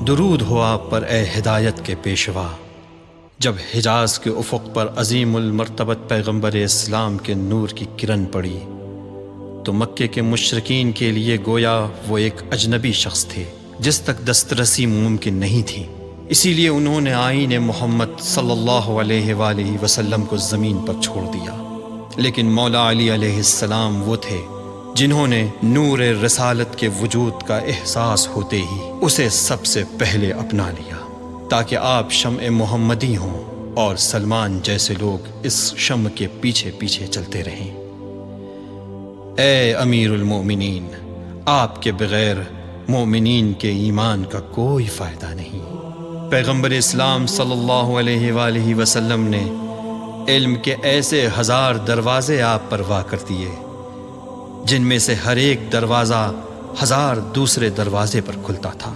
درود ہو آپ پر اے ہدایت کے پیشوا۔ جب حجاز کے افق پر عظیم المرتبت پیغمبر اسلام کے نور کی کرن پڑی تو مکے کے مشرکین کے لیے گویا وہ ایک اجنبی شخص تھے جس تک دسترسی ممکن نہیں تھی، اسی لیے انہوں نے آئین محمد صلی اللہ علیہ وآلہ وسلم کو زمین پر چھوڑ دیا۔ لیکن مولا علی علیہ السلام وہ تھے جنہوں نے نور رسالت کے وجود کا احساس ہوتے ہی اسے سب سے پہلے اپنا لیا تاکہ آپ شمع محمدی ہوں اور سلمان جیسے لوگ اس شمع کے پیچھے پیچھے چلتے رہیں۔ اے امیر المومنین، آپ کے بغیر مومنین کے ایمان کا کوئی فائدہ نہیں۔ پیغمبر اسلام صلی اللہ علیہ وآلہ وسلم نے علم کے ایسے ہزار دروازے آپ پر وا کر دیے جن میں سے ہر ایک دروازہ ہزار دوسرے دروازے پر کھلتا تھا۔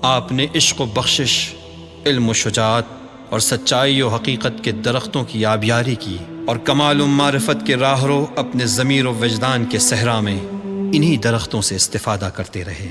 آپ نے عشق و بخشش، علم و شجاعت اور سچائی و حقیقت کے درختوں کی آبیاری کی اور کمال و معرفت کے راہرو اپنے ضمیر و وجدان کے صحرا میں انہی درختوں سے استفادہ کرتے رہے۔